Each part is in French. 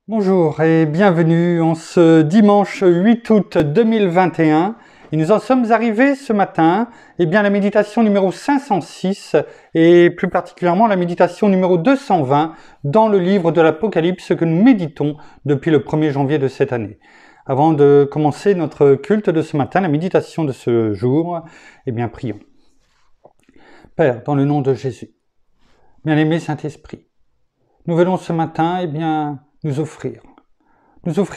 Bonjour et bienvenue en ce dimanche 8 août 2021. Et nous en sommes arrivés ce matin à la méditation numéro 506 et plus particulièrement la méditation numéro 220 dans le livre de l'Apocalypse que nous méditons depuis le 1er janvier de cette année. Avant de commencer notre culte de ce matin, la méditation de ce jour, prions. Père, dans le nom de Jésus, bien-aimé Saint-Esprit, nous venons ce matin, nous offrir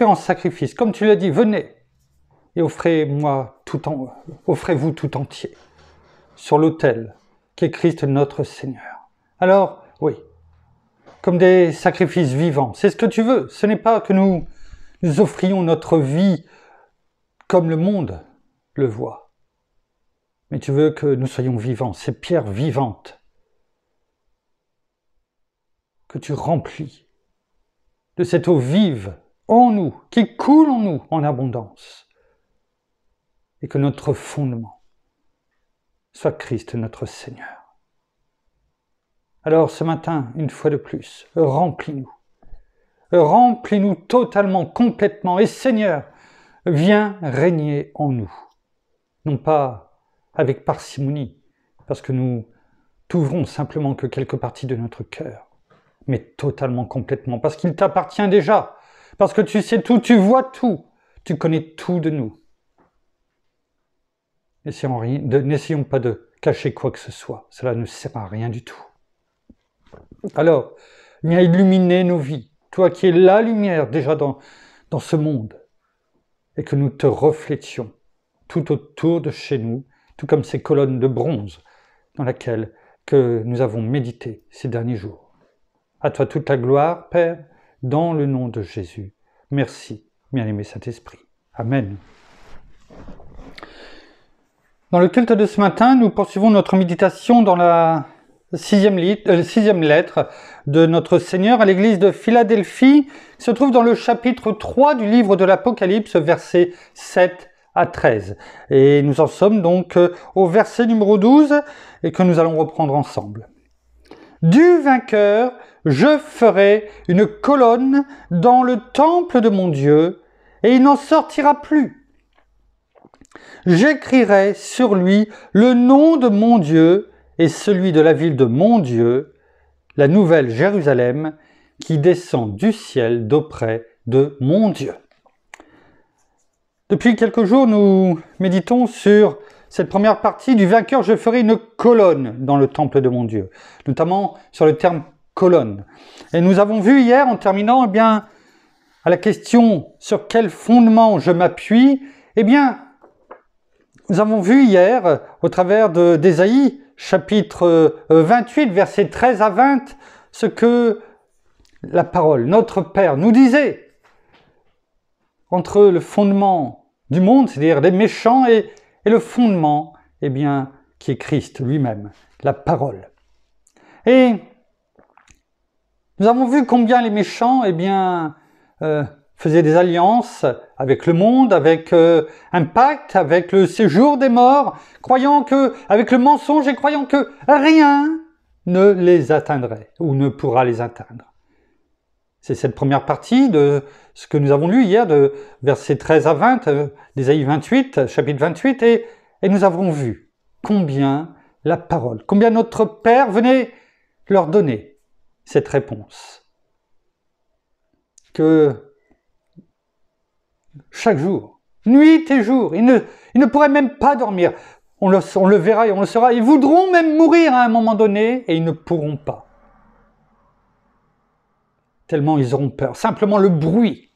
en sacrifice. Comme tu l'as dit, venez et offrez-vous tout entier sur l'autel qu'est Christ notre Seigneur. Alors, oui, comme des sacrifices vivants, c'est ce que tu veux. Ce n'est pas que nous offrions notre vie comme le monde le voit, mais tu veux que nous soyons vivants, ces pierres vivantes que tu remplis de cette eau vive en nous, qui coule en nous en abondance, et que notre fondement soit Christ notre Seigneur. Alors ce matin, une fois de plus, remplis-nous totalement, complètement, et Seigneur, viens régner en nous, non pas avec parcimonie, parce que nous t'ouvrons simplement que quelques parties de notre cœur, mais totalement, complètement, parce qu'il t'appartient déjà, parce que tu sais tout, tu vois tout, tu connais tout de nous. N'essayons pas de cacher quoi que ce soit, cela ne sert à rien du tout. Alors, viens illuminer nos vies, toi qui es la lumière déjà dans ce monde, et que nous te reflétions tout autour de chez nous, tout comme ces colonnes de bronze dans lesquelles que nous avons médité ces derniers jours. À toi toute la gloire, Père, dans le nom de Jésus. Merci, bien-aimé Saint-Esprit. Amen. Dans le culte de ce matin, nous poursuivons notre méditation dans la sixième lettre de notre Seigneur à l'église de Philadelphie, qui se trouve dans le chapitre 3 du livre de l'Apocalypse, versets 7 à 13. Et nous en sommes donc au verset numéro 12 et que nous allons reprendre ensemble. Du vainqueur, je ferai une colonne dans le temple de mon Dieu, et il n'en sortira plus. J'écrirai sur lui le nom de mon Dieu et celui de la ville de mon Dieu, la nouvelle Jérusalem, qui descend du ciel d'auprès de mon Dieu. Depuis quelques jours, nous méditons sur cette première partie du vainqueur, je ferai une colonne dans le temple de mon Dieu, notamment sur le terme colonne. Et nous avons vu hier, en terminant, à la question sur quel fondement je m'appuie, nous avons vu hier, au travers d'Ésaïe, chapitre 28, versets 13 à 20, ce que la parole, notre Père, nous disait entre le fondement du monde, c'est-à-dire les méchants, et le fondement, qui est Christ lui-même, la parole. Et nous avons vu combien les méchants, faisaient des alliances avec le monde, avec un pacte, avec le séjour des morts, croyant que, avec le mensonge et croyant que rien ne les atteindrait ou ne pourra les atteindre. C'est cette première partie de ce que nous avons lu hier, de versets 13 à 20, d'Ésaïe 28, chapitre 28, et nous avons vu combien la parole, combien notre Père venait leur donner cette réponse. Que chaque jour, nuit et jour, ils ne pourraient même pas dormir. On le verra et on le saura. Ils voudront même mourir à un moment donné et ils ne pourront pas. Tellement ils auront peur. Simplement le bruit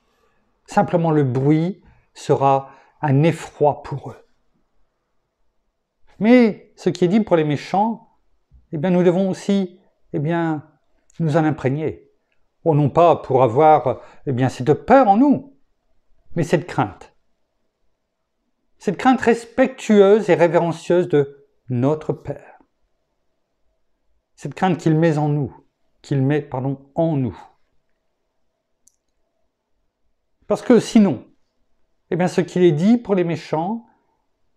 sera un effroi pour eux. Mais ce qui est dit pour les méchants, nous devons aussi nous en imprégner. Non pas pour avoir cette peur en nous, mais cette crainte. Cette crainte respectueuse et révérencieuse de notre Père. Cette crainte qu'il met en nous, en nous. Parce que sinon, ce qu'il est dit pour les méchants,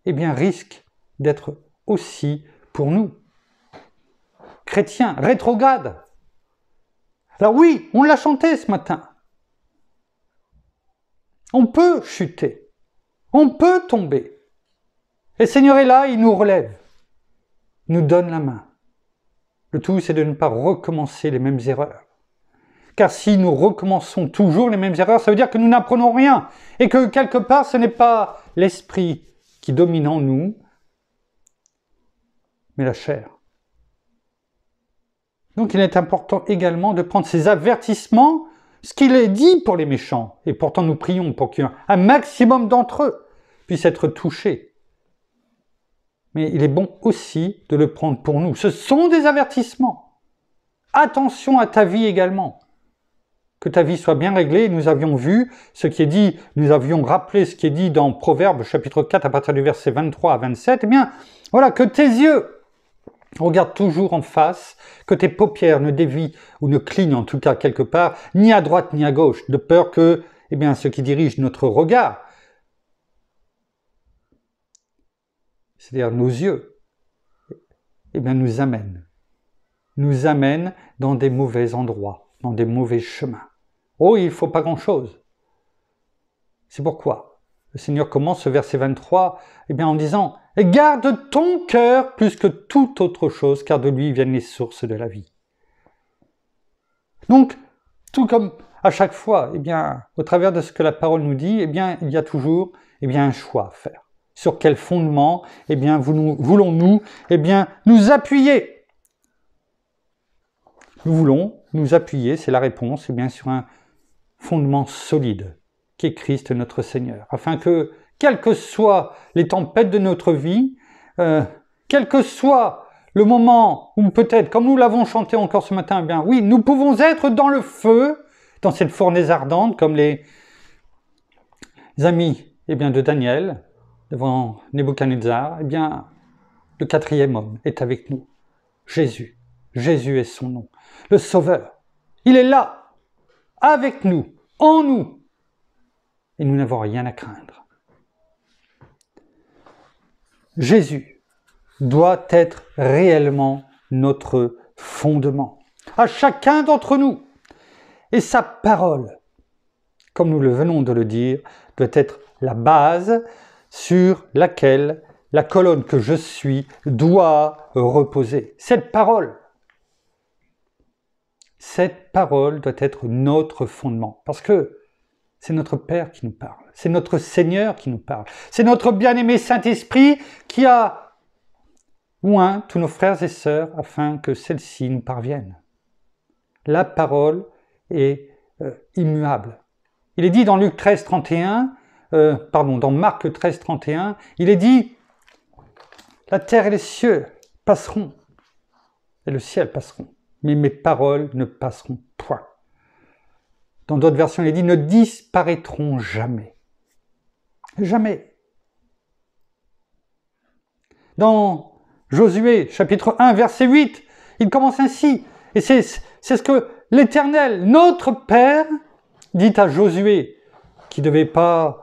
risque d'être aussi pour nous. Chrétiens, rétrogrades. Alors oui, on l'a chanté ce matin. On peut chuter. On peut tomber. Et le Seigneur est là, il nous relève. Il nous donne la main. Le tout, c'est de ne pas recommencer les mêmes erreurs. Car si nous recommençons toujours les mêmes erreurs, ça veut dire que nous n'apprenons rien. Et que quelque part, ce n'est pas l'esprit qui domine en nous, mais la chair. Donc il est important également de prendre ces avertissements, ce qu'il est dit pour les méchants. Et pourtant nous prions pour qu'un maximum d'entre eux puissent être touchés. Mais il est bon aussi de le prendre pour nous. Ce sont des avertissements. Attention à ta vie également. Que ta vie soit bien réglée. Nous avions vu ce qui est dit, nous avions rappelé ce qui est dit dans Proverbes chapitre 4 à partir du verset 23 à 27. Eh bien, voilà, que tes yeux regardent toujours en face, que tes paupières ne dévient ou ne clignent en tout cas quelque part, ni à droite ni à gauche, de peur que, eh bien, ce qui dirige notre regard, c'est-à-dire nos yeux, eh bien, nous amène dans des mauvais endroits, dans des mauvais chemins. Oh, il ne faut pas grand-chose. C'est pourquoi le Seigneur commence ce verset 23 eh bien, en disant « Garde ton cœur plus que toute autre chose, car de lui viennent les sources de la vie. » Donc, tout comme à chaque fois, eh bien, au travers de ce que la parole nous dit, eh bien, il y a toujours un choix à faire. Sur quel fondement eh bien, voulons-nous eh bien, nous appuyer? Nous voulons nous appuyer, c'est la réponse, eh bien, sur un fondement solide, qui est Christ notre Seigneur, afin que, quelles que soient les tempêtes de notre vie, quel que soit le moment où peut-être, comme nous l'avons chanté encore ce matin, eh bien oui, nous pouvons être dans le feu, dans cette fournaise ardente, comme les amis eh bien, de Daniel, devant Nebuchadnezzar, eh bien, le quatrième homme est avec nous, Jésus. Jésus est son nom, le Sauveur. Il est là, avec nous, en nous, et nous n'avons rien à craindre. Jésus doit être réellement notre fondement, à chacun d'entre nous. Et sa parole, comme nous le venons de le dire, doit être la base sur laquelle la colonne que je suis doit reposer. Cette parole doit être notre fondement. Parce que c'est notre Père qui nous parle. C'est notre Seigneur qui nous parle. C'est notre bien-aimé Saint-Esprit qui a oint tous nos frères et sœurs afin que celle-ci nous parvienne. La parole est immuable. Il est dit dans Luc 13, 31, dans Marc 13, 31, il est dit « La terre et les cieux passeront, et le ciel passeront, mais mes paroles ne passeront point. » Dans d'autres versions, il est dit « Ne disparaîtront jamais. » Jamais. Dans Josué, chapitre 1, verset 8, il commence ainsi. Et c'est ce que l'Éternel, notre Père, dit à Josué, qui ne devait pas,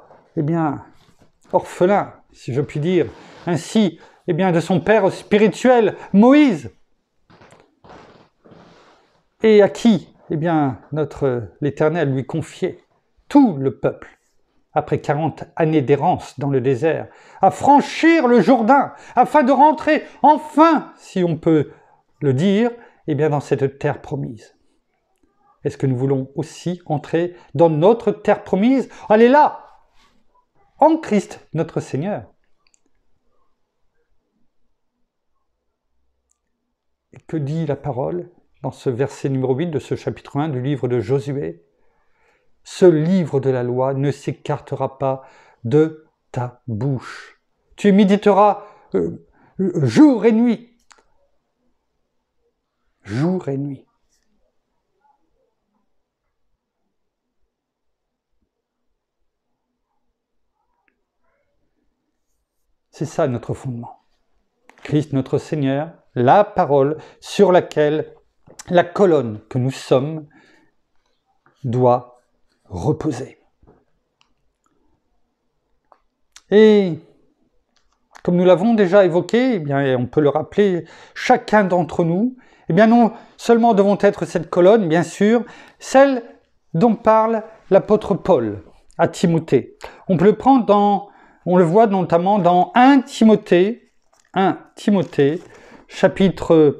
orphelin, si je puis dire, ainsi, de son père spirituel, Moïse, et à qui, l'Éternel lui confiait tout le peuple, après 40 années d'errance dans le désert, à franchir le Jourdain, afin de rentrer enfin, si on peut le dire, dans cette terre promise. Est-ce que nous voulons aussi entrer dans notre terre promise? Elle est là, en Christ, notre Seigneur. Et que dit la parole dans ce verset numéro 8 de ce chapitre 1 du livre de Josué? Ce livre de la loi ne s'écartera pas de ta bouche. Tu y méditeras jour et nuit. Jour et nuit. C'est ça notre fondement. Christ notre Seigneur, la parole sur laquelle la colonne que nous sommes doit reposer. Et comme nous l'avons déjà évoqué, et on peut le rappeler, chacun d'entre nous, non seulement devons être cette colonne, bien sûr, celle dont parle l'apôtre Paul à Timothée. On peut le prendre on le voit notamment dans 1 Timothée, chapitre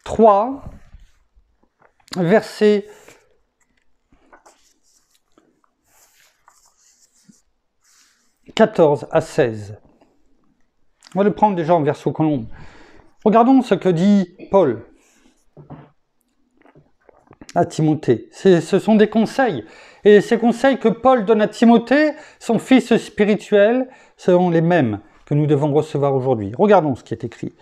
3, verset 14 à 16. On va le prendre déjà en verso colombe. Regardons ce que dit Paul à Timothée. Ce sont des conseils. Et ces conseils que Paul donne à Timothée, son fils spirituel, seront les mêmes que nous devons recevoir aujourd'hui. Regardons ce qui est écrit.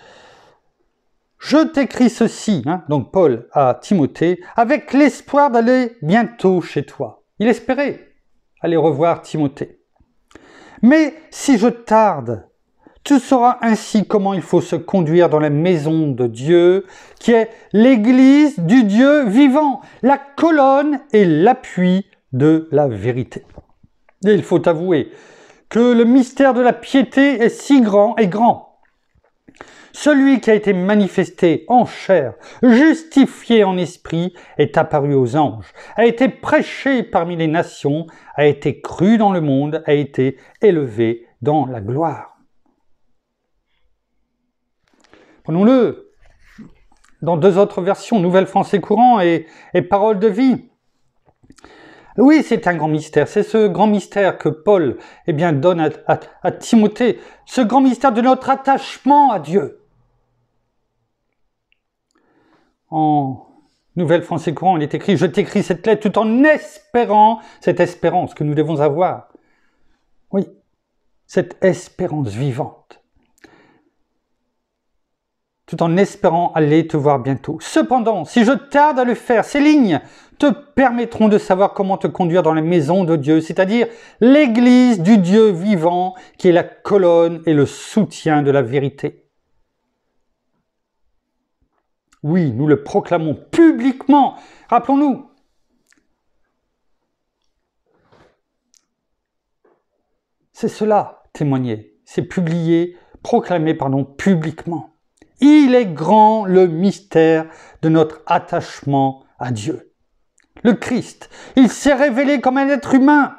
Je t'écris ceci, donc Paul à Timothée, avec l'espoir d'aller bientôt chez toi. Il espérait aller revoir Timothée. Mais si je tarde, tu sauras ainsi comment il faut se conduire dans la maison de Dieu, qui est l'église du Dieu vivant, la colonne et l'appui de la vérité. Et il faut avouer que le mystère de la piété est si grand et grand. Celui qui a été manifesté en chair, justifié en esprit, est apparu aux anges, a été prêché parmi les nations, a été cru dans le monde, a été élevé dans la gloire. Prenons-le dans 2 autres versions, Nouvelle Français courant et Parole de vie. Oui, c'est un grand mystère. C'est ce grand mystère que Paul donne à Timothée, ce grand mystère de notre attachement à Dieu. En Nouvelle Français courant, il est écrit « Je t'écris cette lettre tout en espérant cette espérance que nous devons avoir. » Oui, cette espérance vivante. Tout en espérant aller te voir bientôt. Cependant, si je tarde à le faire, ces lignes te permettront de savoir comment te conduire dans la maison de Dieu, c'est-à-dire l'église du Dieu vivant, qui est la colonne et le soutien de la vérité. Oui, nous le proclamons publiquement. Rappelons-nous. C'est cela, témoigner. C'est proclamer publiquement. Il est grand le mystère de notre attachement à Dieu. Le Christ, il s'est révélé comme un être humain.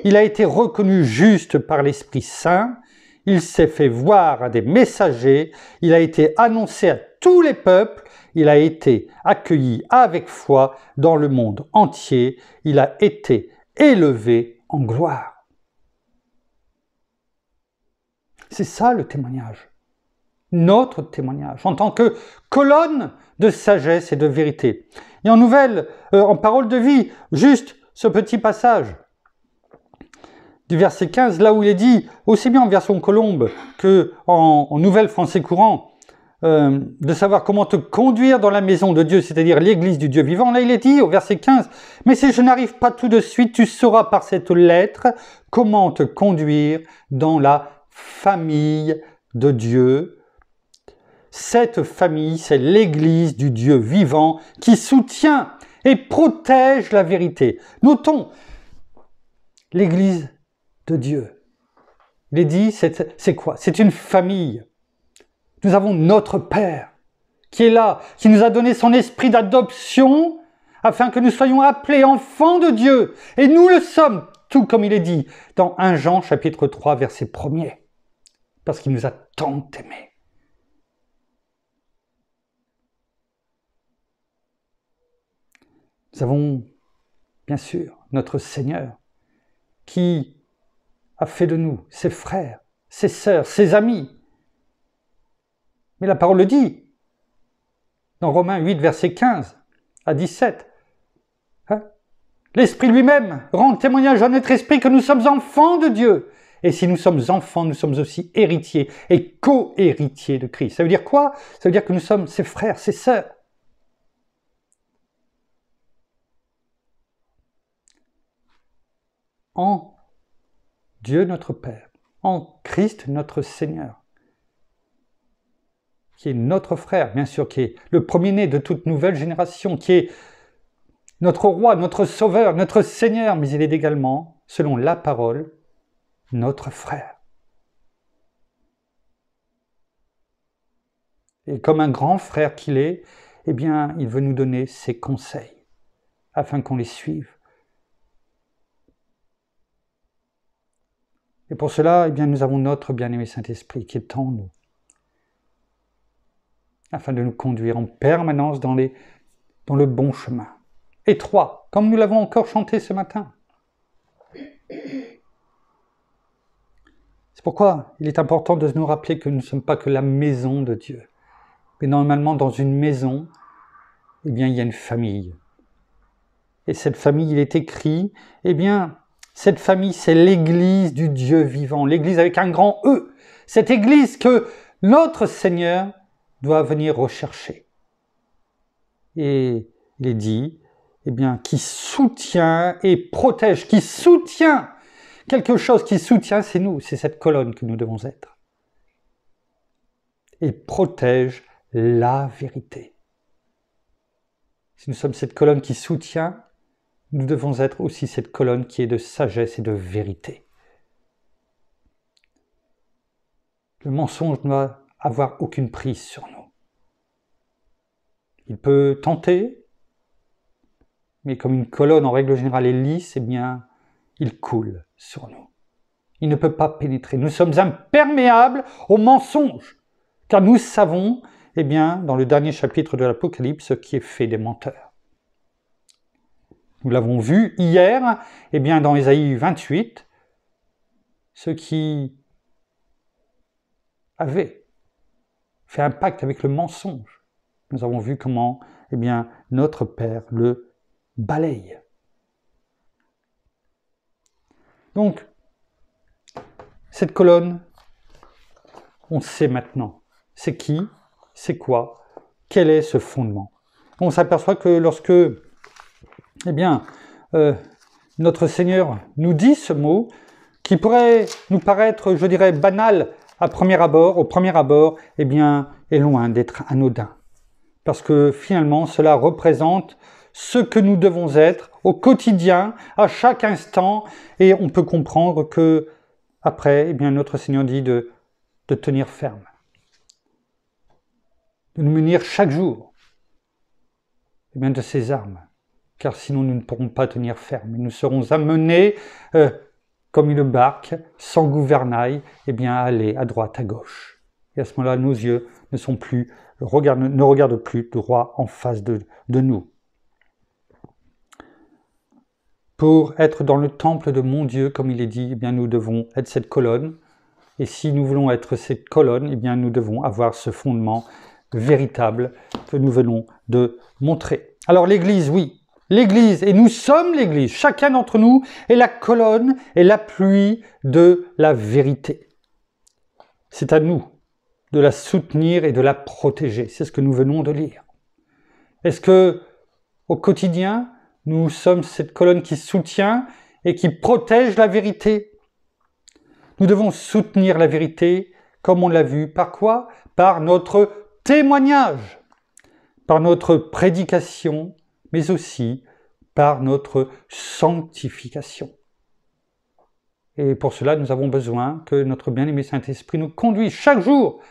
Il a été reconnu juste par l'Esprit Saint. Il s'est fait voir à des messagers. Il a été annoncé à tous les peuples. Il a été accueilli avec foi dans le monde entier. Il a été élevé en gloire. C'est ça le témoignage. Notre témoignage en tant que colonne de sagesse et de vérité. Et en parole de vie, juste ce petit passage du verset 15, là où il est dit, aussi bien en version colombe que en Nouvelle Français courant, de savoir comment te conduire dans la maison de Dieu, c'est-à-dire l'église du Dieu vivant. Là, il est dit au verset 15, « Mais si je n'arrive pas tout de suite, tu sauras par cette lettre comment te conduire dans la famille de Dieu. » Cette famille, c'est l'église du Dieu vivant qui soutient et protège la vérité. Notons, l'église de Dieu. Il est dit, c'est quoi? C'est une famille. Nous avons notre Père qui est là, qui nous a donné son esprit d'adoption afin que nous soyons appelés enfants de Dieu. Et nous le sommes, tout comme il est dit dans 1 Jean chapitre 3 verset 1er. Parce qu'il nous a tant aimés. Nous avons, bien sûr, notre Seigneur qui a fait de nous ses frères, ses sœurs, ses amis. Mais la parole le dit, dans Romains 8, versets 15 à 17. L'Esprit lui-même rend témoignage à notre esprit que nous sommes enfants de Dieu. Et si nous sommes enfants, nous sommes aussi héritiers et co-héritiers de Christ. Ça veut dire quoi? Ça veut dire que nous sommes ses frères, ses sœurs. En Dieu notre Père, en Christ notre Seigneur, qui est notre frère, bien sûr, qui est le premier-né de toute nouvelle génération, qui est notre roi, notre sauveur, notre Seigneur, mais il est également, selon la parole, notre frère. Et comme un grand frère qu'il est, eh bien, il veut nous donner ses conseils, afin qu'on les suive. Et pour cela, eh bien, nous avons notre bien-aimé Saint-Esprit qui est en nous, afin de nous conduire en permanence dans le bon chemin. Et 3, comme nous l'avons encore chanté ce matin. C'est pourquoi il est important de nous rappeler que nous ne sommes pas que la maison de Dieu. Mais normalement, dans une maison, eh bien, il y a une famille. Et cette famille, il est écrit, eh bien, cette famille, c'est l'Église du Dieu vivant, l'Église avec un grand E. Cette Église que notre Seigneur doit venir rechercher. Et il est dit, eh bien, qui soutient et protège, qui soutient quelque chose qui soutient, c'est nous, c'est cette colonne que nous devons être. Et protège la vérité. Si nous sommes cette colonne qui soutient, nous devons être aussi cette colonne qui est de sagesse et de vérité. Le mensonge ne doit avoir aucune prise sur nous. Il peut tenter, mais comme une colonne en règle générale est lisse, eh bien, il coule sur nous. Il ne peut pas pénétrer. Nous sommes imperméables au mensonge, car nous savons, eh bien, dans le dernier chapitre de l'Apocalypse, ce qui est fait des menteurs. Nous l'avons vu hier, eh bien, dans Ésaïe 28, ceux qui avaient fait un pacte avec le mensonge. Nous avons vu comment, eh bien, notre Père le balaye. Donc, cette colonne, on sait maintenant, c'est qui, c'est quoi, quel est ce fondement. On s'aperçoit que lorsque, eh bien, notre Seigneur nous dit ce mot, qui pourrait nous paraître, je dirais, banal au premier abord, eh bien, est loin d'être anodin. Parce que finalement, cela représente ce que nous devons être au quotidien, à chaque instant, et on peut comprendre que après, eh bien, notre Seigneur dit de tenir ferme, de nous munir chaque jour, eh bien, de ses armes, car sinon nous ne pourrons pas tenir ferme. Nous serons amenés comme une barque sans gouvernail, eh bien, à aller à droite, à gauche. Et à ce moment-là, nos yeux ne regardent plus droit en face de nous. Pour être dans le temple de mon Dieu, comme il est dit, eh bien, nous devons être cette colonne. Et si nous voulons être cette colonne, eh bien, nous devons avoir ce fondement véritable que nous venons de montrer. Alors l'Église, oui, l'Église, et nous sommes l'Église, chacun d'entre nous est la colonne et l'appui de la vérité. C'est à nous de la soutenir et de la protéger. C'est ce que nous venons de lire. Est-ce que, au quotidien, nous sommes cette colonne qui soutient et qui protège la vérité? Nous devons soutenir la vérité, comme on l'a vu, par quoi? Par notre témoignage, par notre prédication, mais aussi par notre sanctification. Et pour cela, nous avons besoin que notre bien-aimé Saint-Esprit nous conduise chaque jour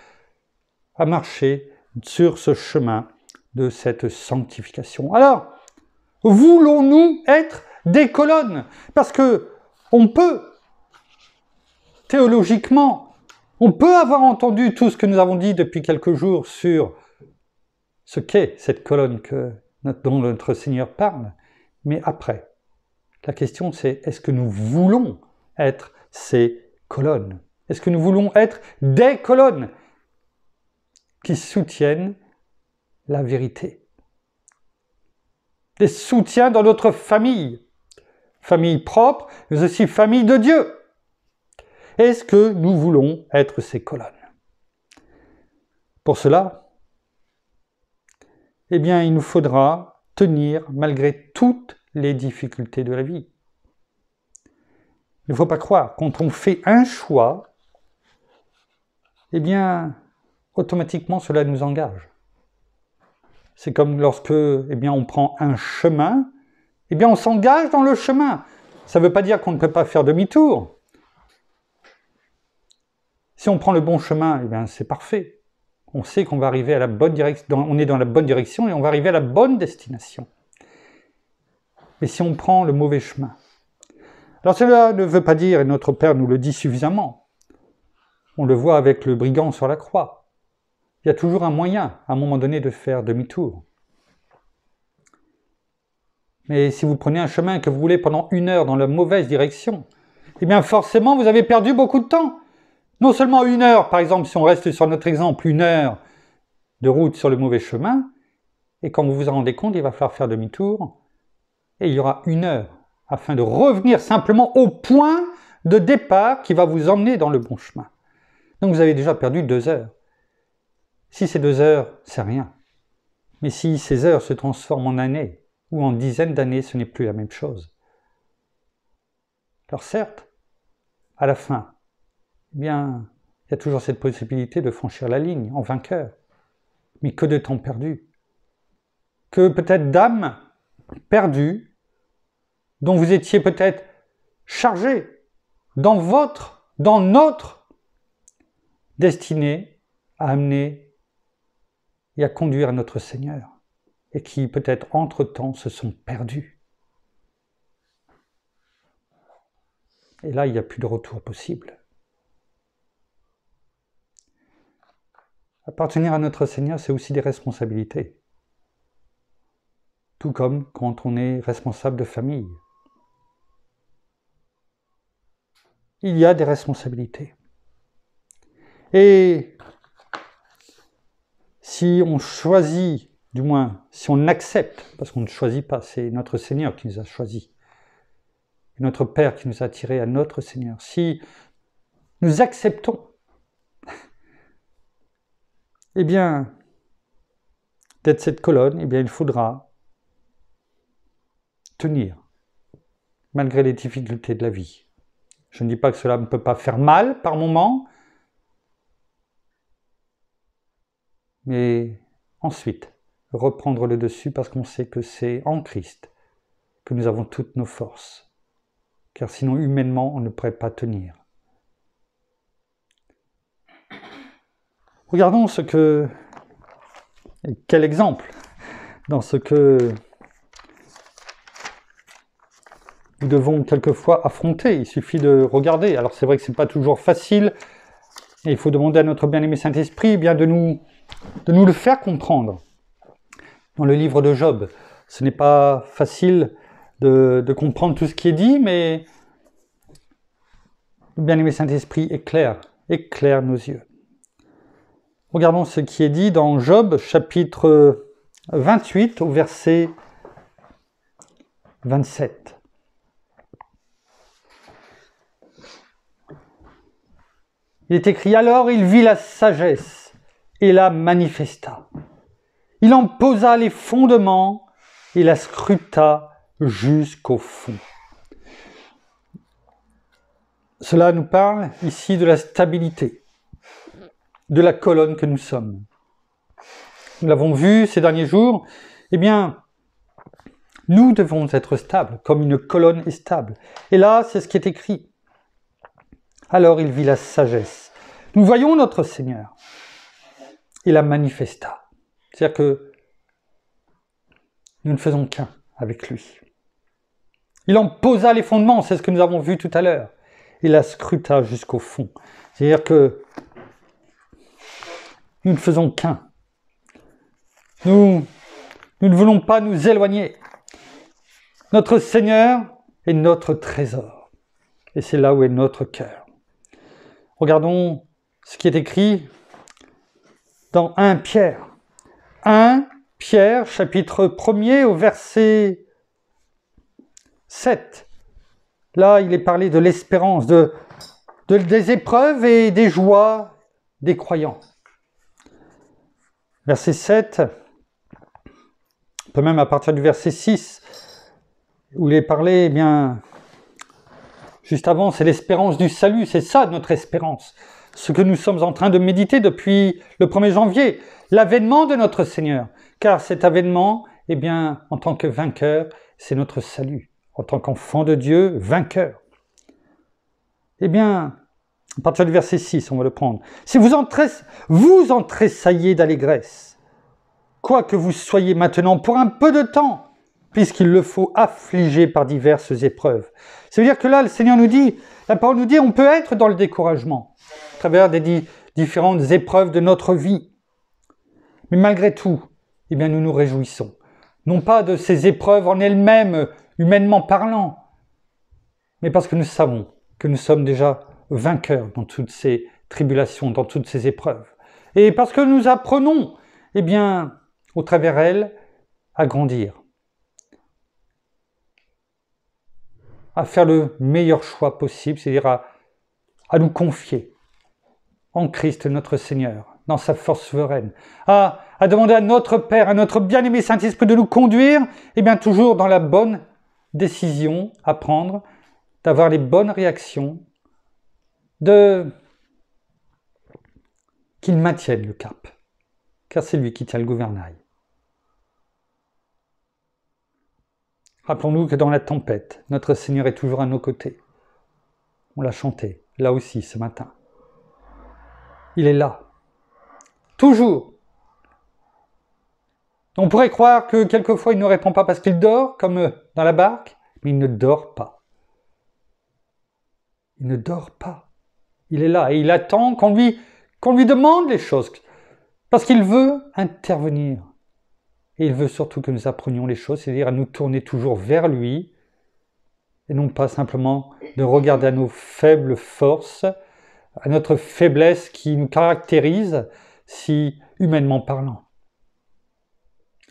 à marcher sur ce chemin de cette sanctification. Alors, voulons-nous être des colonnes? Parce que on peut, théologiquement, on peut avoir entendu tout ce que nous avons dit depuis quelques jours sur ce qu'est cette colonne dont notre Seigneur parle, mais après, la question c'est, est-ce que nous voulons être ces colonnes? Est-ce que nous voulons être des colonnes qui soutiennent la vérité? Des soutiens dans notre famille propre, mais aussi famille de Dieu. Est-ce que nous voulons être ces colonnes? Pour cela, eh bien, il nous faudra tenir malgré toutes les difficultés de la vie. Il ne faut pas croire, quand on fait un choix, eh bien, automatiquement, cela nous engage. C'est comme lorsque, eh bien, on prend un chemin, eh bien, on s'engage dans le chemin. Ça ne veut pas dire qu'on ne peut pas faire demi-tour. Si on prend le bon chemin, eh bien, c'est parfait. On sait qu'on va arriver à la bonne direction, on est dans la bonne direction et on va arriver à la bonne destination. Mais si on prend le mauvais chemin, Alors cela ne veut pas dire, et notre Père nous le dit suffisamment, on le voit avec le brigand sur la croix, il y a toujours un moyen, à un moment donné, de faire demi-tour. Mais si vous prenez un chemin que vous roulez pendant 1 heure dans la mauvaise direction, eh bien forcément vous avez perdu beaucoup de temps. Non seulement 1 heure, par exemple, si on reste sur notre exemple, 1 heure de route sur le mauvais chemin, et quand vous vous en rendez compte, il va falloir faire demi-tour, et il y aura 1 heure, afin de revenir simplement au point de départ qui va vous emmener dans le bon chemin. Donc vous avez déjà perdu 2 heures. Si ces 2 heures, c'est rien. Mais si ces heures se transforment en années, ou en dizaines d'années, ce n'est plus la même chose. Alors certes, à la fin, eh bien, il y a toujours cette possibilité de franchir la ligne en vainqueur. Mais que de temps perdu. Que peut-être d'âmes perdues, dont vous étiez peut-être chargé dans notre destinée à amener et à conduire à notre Seigneur, et qui peut-être entre-temps se sont perdus. Et là, il n'y a plus de retour possible. Appartenir à notre Seigneur, c'est aussi des responsabilités. Tout comme quand on est responsable de famille. Il y a des responsabilités. Et si on choisit, du moins si on accepte, parce qu'on ne choisit pas, c'est notre Seigneur qui nous a choisis, notre Père qui nous a attirés à notre Seigneur, si nous acceptons, eh bien, d'être cette colonne, eh bien, il faudra tenir, malgré les difficultés de la vie. Je ne dis pas que cela ne peut pas faire mal par moments, mais ensuite, reprendre le dessus parce qu'on sait que c'est en Christ que nous avons toutes nos forces. Car sinon, humainement, on ne pourrait pas tenir. Regardons quel exemple dans ce que nous devons quelquefois affronter. Il suffit de regarder. Alors c'est vrai que ce n'est pas toujours facile, et il faut demander à notre bien-aimé Saint-Esprit eh bien de nous le faire comprendre. Dans le livre de Job, ce n'est pas facile de comprendre tout ce qui est dit, mais le bien-aimé Saint-Esprit éclaire nos yeux. Regardons ce qui est dit dans Job, chapitre 28, au verset 27. Il est écrit « Alors il vit la sagesse et la manifesta. Il en posa les fondements et la scruta jusqu'au fond. » Cela nous parle ici de la stabilité, de la colonne que nous sommes. Nous l'avons vu ces derniers jours, eh bien, nous devons être stables, comme une colonne est stable. Et là, c'est ce qui est écrit. Alors il vit la sagesse. Nous voyons notre Seigneur. Il la manifesta. C'est-à-dire que nous ne faisons qu'un avec lui. Il en posa les fondements, c'est ce que nous avons vu tout à l'heure. Il la scruta jusqu'au fond. C'est-à-dire que nous ne faisons qu'un. Nous ne voulons pas nous éloigner. Notre Seigneur est notre trésor. Et c'est là où est notre cœur. Regardons ce qui est écrit dans 1 Pierre. 1 Pierre, chapitre 1er, au verset 7. Là, il est parlé de l'espérance, des épreuves et des joies des croyants. Verset 7, on peut même à partir du verset 6, où il est parlé, eh bien, juste avant, c'est l'espérance du salut, c'est ça notre espérance. Ce que nous sommes en train de méditer depuis le 1er janvier, l'avènement de notre Seigneur. Car cet avènement, eh bien, en tant que vainqueur, c'est notre salut. En tant qu'enfant de Dieu, vainqueur. Eh bien, à partir du verset 6, on va le prendre. Si vous en tressaillez d'allégresse, quoi que vous soyez maintenant pour un peu de temps puisqu'il le faut affliger par diverses épreuves. Ça veut dire que là, le Seigneur nous dit, la parole nous dit, on peut être dans le découragement, à travers des différentes épreuves de notre vie. Mais malgré tout, eh bien, nous nous réjouissons. Non pas de ces épreuves en elles-mêmes, humainement parlant, mais parce que nous savons que nous sommes déjà vainqueurs dans toutes ces tribulations, dans toutes ces épreuves. Et parce que nous apprenons, eh bien, au travers elles, à grandir, à faire le meilleur choix possible, c'est-à-dire à nous confier en Christ notre Seigneur, dans sa force souveraine, à demander à notre Père, à notre bien-aimé Saint-Esprit de nous conduire, eh bien toujours dans la bonne décision à prendre, d'avoir les bonnes réactions, qu'il maintienne le cap, car c'est lui qui tient le gouvernail. Rappelons-nous que dans la tempête, notre Seigneur est toujours à nos côtés. On l'a chanté, là aussi, ce matin. Il est là, toujours. On pourrait croire que quelquefois il ne répond pas parce qu'il dort, comme dans la barque, mais il ne dort pas. Il ne dort pas. Il est là et il attend qu'on lui demande les choses, parce qu'il veut intervenir. Et il veut surtout que nous apprenions les choses, c'est-à-dire à nous tourner toujours vers lui, et non pas simplement de regarder à nos faibles forces, à notre faiblesse qui nous caractérise, si humainement parlant.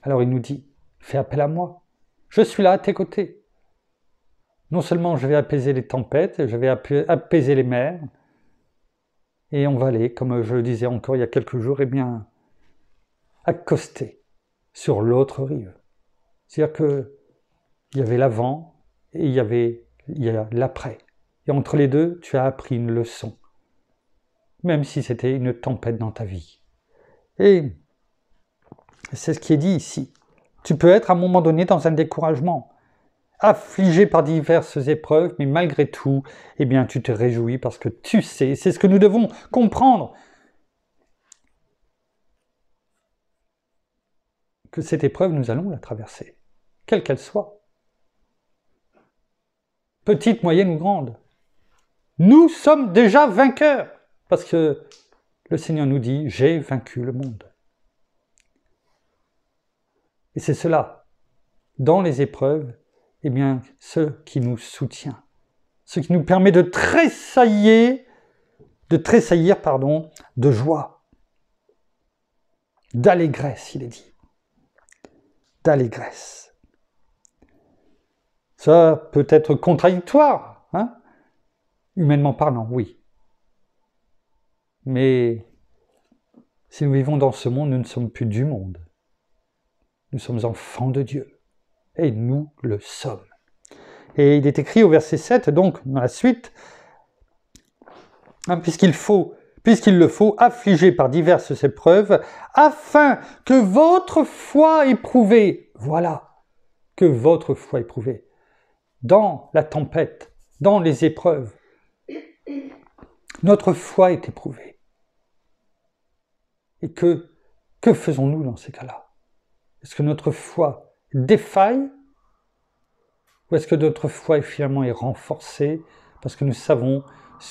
Alors il nous dit, fais appel à moi, je suis là à tes côtés. Non seulement je vais apaiser les tempêtes, je vais apaiser les mers, et on va aller, comme je le disais encore il y a quelques jours, eh bien, accoster sur l'autre rive. C'est-à-dire qu'il y avait l'avant et il y a l'après. Et entre les deux, tu as appris une leçon. Même si c'était une tempête dans ta vie. Et c'est ce qui est dit ici. Tu peux être à un moment donné dans un découragement, affligé par diverses épreuves, mais malgré tout, eh bien, tu te réjouis parce que tu sais, c'est ce que nous devons comprendre, que cette épreuve, nous allons la traverser, quelle qu'elle soit. Petite, moyenne ou grande. Nous sommes déjà vainqueurs, parce que le Seigneur nous dit, j'ai vaincu le monde. Et c'est cela, dans les épreuves, eh bien, ce qui nous soutient, ce qui nous permet de tressaillir, de joie, d'allégresse, il est dit. D'allégresse. Ça peut être contradictoire, hein? Humainement parlant, oui. Mais si nous vivons dans ce monde, nous ne sommes plus du monde. Nous sommes enfants de Dieu. Et nous le sommes. Et il est écrit au verset 7, donc dans la suite, hein, puisqu'il le faut, affliger par diverses épreuves, afin que votre foi éprouvée, voilà, que votre foi éprouvée, dans la tempête, dans les épreuves, notre foi est éprouvée. Et que faisons-nous dans ces cas-là? Est-ce que notre foi défaille? Ou est-ce que notre foi finalement est renforcée parce que nous savons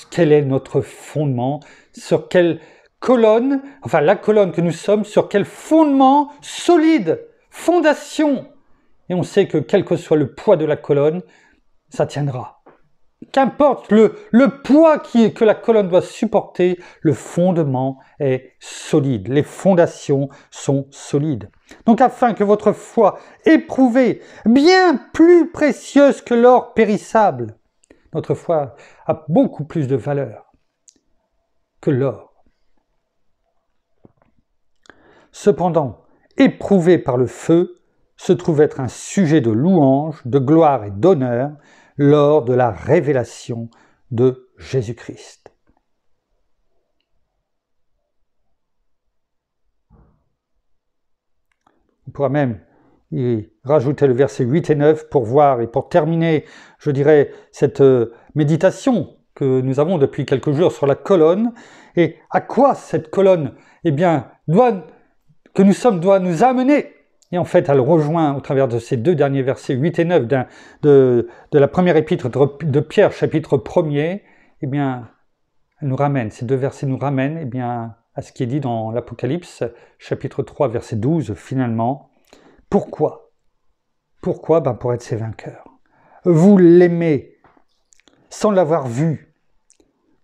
quel est notre fondement, sur quelle colonne, enfin la colonne que nous sommes, sur quel fondement solide, fondation. Et on sait que quel que soit le poids de la colonne, ça tiendra. Qu'importe le poids que la colonne doit supporter, le fondement est solide, les fondations sont solides. Donc afin que votre foi éprouvée, bien plus précieuse que l'or périssable, notre foi a beaucoup plus de valeur que l'or. Cependant, éprouvée par le feu, se trouve être un sujet de louange, de gloire et d'honneur lors de la révélation de Jésus-Christ. On pourra même y rajouter le verset 8 et 9 pour voir et pour terminer, je dirais, cette méditation que nous avons depuis quelques jours sur la colonne. Et à quoi cette colonne, eh bien, doit nous amener, Et en fait, elle rejoint au travers de ces deux derniers versets, 8 et 9, de la première épître de Pierre, chapitre 1er, eh bien, elle nous ramène, ces deux versets nous ramènent eh bien, à ce qui est dit dans l'Apocalypse, chapitre 3, verset 12, finalement. Pourquoi ? Pourquoi ? Pour être ses vainqueurs. Vous l'aimez, sans l'avoir vu,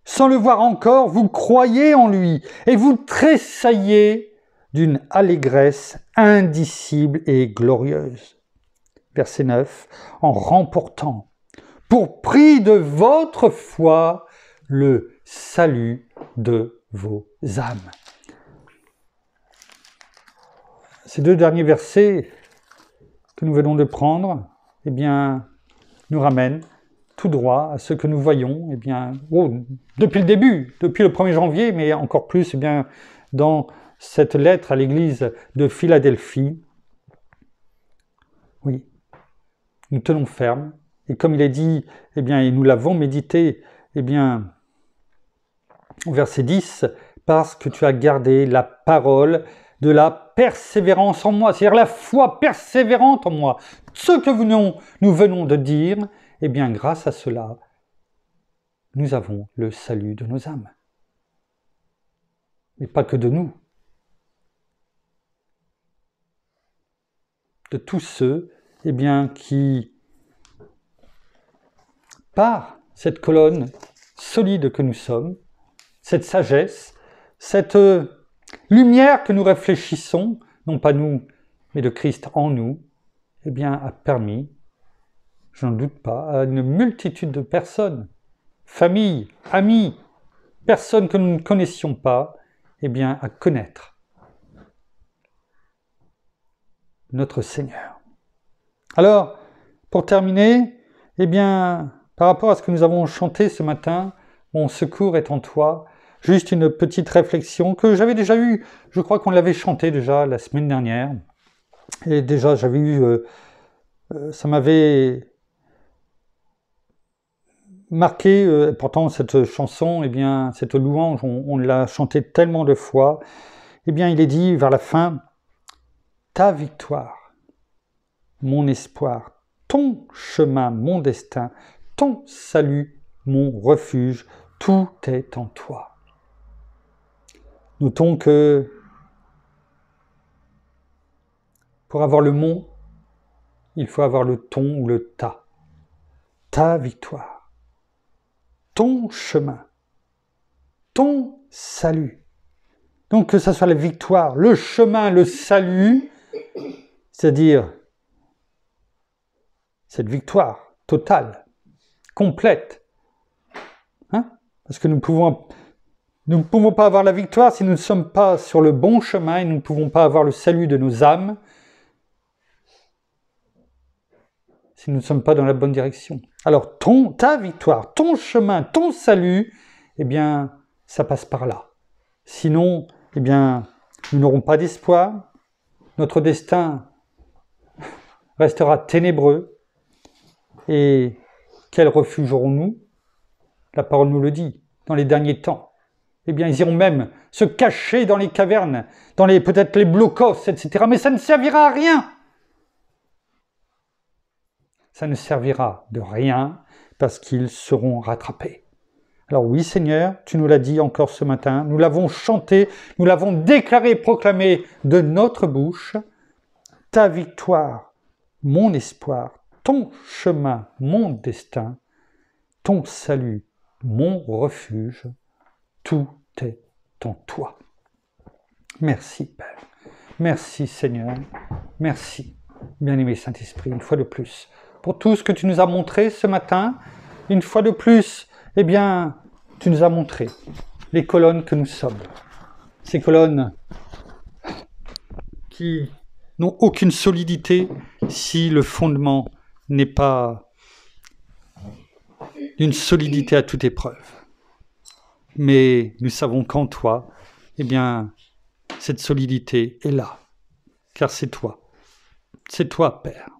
sans le voir encore, vous croyez en lui, et vous tressaillez d'une allégresse indicible et glorieuse. Verset 9, en remportant, pour prix de votre foi, le salut de vos âmes. Ces deux derniers versets que nous venons de prendre, eh bien, nous ramènent tout droit à ce que nous voyons, eh bien, depuis le début, depuis le 1er janvier, mais encore plus, eh bien, dans cette lettre à l'église de Philadelphie. Oui, nous tenons ferme, et comme il est dit, eh bien, et nous l'avons médité, eh bien, au verset 10, parce que tu as gardé la parole de la persévérance en moi, c'est-à-dire la foi persévérante en moi. Ce que nous venons de dire, eh bien, grâce à cela, nous avons le salut de nos âmes. Mais pas que de nous. De tous ceux, eh bien, qui, par cette colonne solide que nous sommes, cette sagesse, cette lumière que nous réfléchissons, non pas nous, mais de Christ en nous, eh bien, a permis, je n'en doute pas, à une multitude de personnes, familles, amis, personnes que nous ne connaissions pas, eh bien, à connaître notre Seigneur. Alors, pour terminer, eh bien, par rapport à ce que nous avons chanté ce matin, mon secours est en toi, juste une petite réflexion que j'avais déjà eue, je crois qu'on l'avait chanté déjà la semaine dernière, et déjà j'avais eu, ça m'avait marqué, pourtant cette chanson, eh bien, cette louange, on l'a chantée tellement de fois, eh bien, il est dit vers la fin, ta victoire, mon espoir, ton chemin, mon destin, ton salut, mon refuge, tout est en toi. Notons que pour avoir le mon, il faut avoir le ton ou le ta. Ta victoire, ton chemin, ton salut. Donc que ce soit la victoire, le chemin, le salut, c'est-à-dire cette victoire totale, complète. Hein? Parce que nous ne pouvons pas avoir la victoire si nous ne sommes pas sur le bon chemin et nous ne pouvons pas avoir le salut de nos âmes si nous ne sommes pas dans la bonne direction. Alors ta victoire, ton chemin, ton salut, eh bien, ça passe par là. Sinon, eh bien, nous n'aurons pas d'espoir, notre destin restera ténébreux, et quel refuge aurons-nous ? La parole nous le dit, dans les derniers temps. Eh bien, ils iront même se cacher dans les cavernes, dans peut-être les blocos, etc. Mais ça ne servira à rien. Ça ne servira de rien parce qu'ils seront rattrapés. Alors oui, Seigneur, tu nous l'as dit encore ce matin, nous l'avons chanté, nous l'avons déclaré, proclamé de notre bouche. Ta victoire, mon espoir, ton chemin, mon destin, ton salut, mon refuge, tout est en toi. Merci, Père. Merci, Seigneur. Merci, bien-aimé Saint-Esprit, une fois de plus, pour tout ce que tu nous as montré ce matin. Une fois de plus, eh bien, tu nous as montré les colonnes que nous sommes. Ces colonnes qui n'ont aucune solidité si le fondement n'est pas d'une solidité à toute épreuve. Mais nous savons qu'en toi, eh bien, cette solidité est là. Car c'est toi, Père,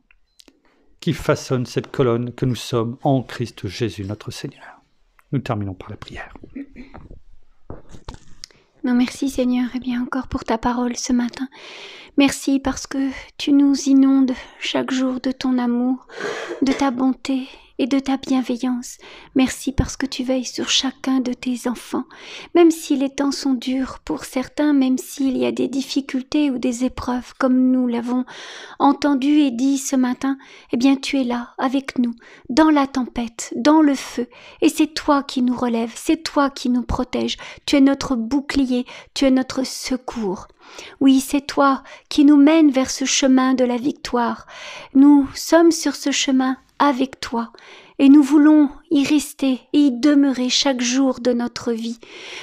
qui façonne cette colonne que nous sommes en Christ Jésus, notre Seigneur. Nous terminons par la prière. Non, merci Seigneur, et bien encore pour ta parole ce matin. Merci parce que tu nous inondes chaque jour de ton amour, de ta bonté et de ta bienveillance. Merci parce que tu veilles sur chacun de tes enfants. Même si les temps sont durs pour certains, même s'il y a des difficultés ou des épreuves, comme nous l'avons entendu et dit ce matin, eh bien tu es là avec nous, dans la tempête, dans le feu. Et c'est toi qui nous relèves, c'est toi qui nous protèges. Tu es notre bouclier, tu es notre secours. Oui, c'est toi qui nous mènes vers ce chemin de la victoire. Nous sommes sur ce chemin avec toi et nous voulons y rester et y demeurer chaque jour de notre vie.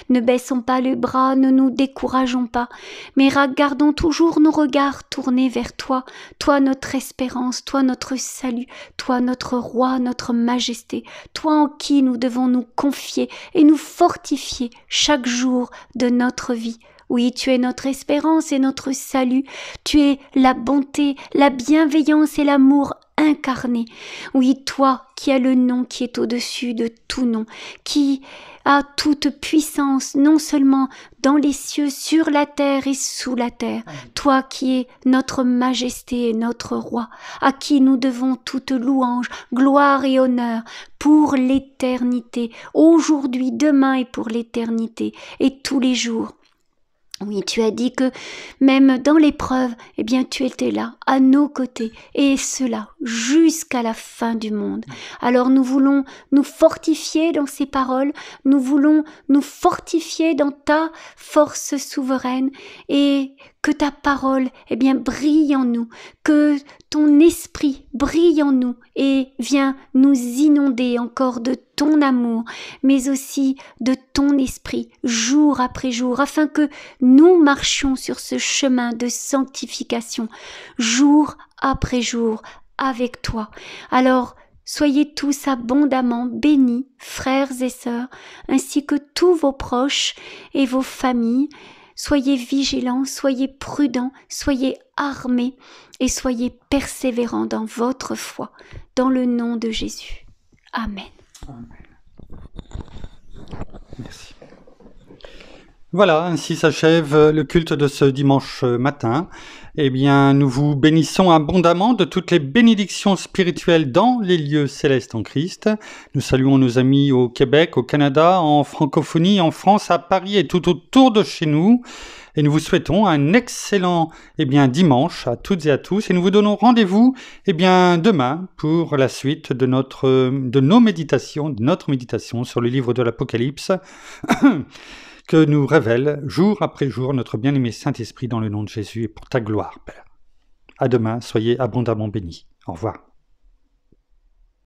Ne baissons pas les bras, ne nous décourageons pas, mais gardons toujours nos regards tournés vers toi, toi notre espérance, toi notre salut, toi notre roi, notre majesté, toi en qui nous devons nous confier et nous fortifier chaque jour de notre vie. Oui, tu es notre espérance et notre salut, tu es la bonté, la bienveillance et l'amour incarné. Oui, toi qui as le nom qui est au-dessus de tout nom, qui a toute puissance, non seulement dans les cieux, sur la terre et sous la terre. Toi qui es notre majesté et notre roi, à qui nous devons toute louange, gloire et honneur pour l'éternité, aujourd'hui, demain et pour l'éternité, et tous les jours. Oui, tu as dit que même dans l'épreuve, eh bien, tu étais là, à nos côtés, et cela jusqu'à la fin du monde. Alors nous voulons nous fortifier dans ces paroles, nous voulons nous fortifier dans ta force souveraine, et que ta parole, eh bien, brille en nous, que ton esprit brille en nous et vient nous inonder encore de ton amour, mais aussi de ton esprit, jour après jour, afin que nous marchions sur ce chemin de sanctification, jour après jour, avec toi. Alors, soyez tous abondamment bénis, frères et sœurs, ainsi que tous vos proches et vos familles. Soyez vigilants, soyez prudents, soyez armés et soyez persévérants dans votre foi, dans le nom de Jésus. Amen. Amen. Merci. Voilà, ainsi s'achève le culte de ce dimanche matin. Eh bien, nous vous bénissons abondamment de toutes les bénédictions spirituelles dans les lieux célestes en Christ. Nous saluons nos amis au Québec, au Canada, en francophonie, en France, à Paris et tout autour de chez nous. Et nous vous souhaitons un excellent dimanche à toutes et à tous. Et nous vous donnons rendez-vous demain pour la suite de notre méditation sur le livre de l'Apocalypse que nous révèle jour après jour notre bien-aimé Saint-Esprit dans le nom de Jésus et pour ta gloire, Père. À demain, soyez abondamment bénis. Au revoir.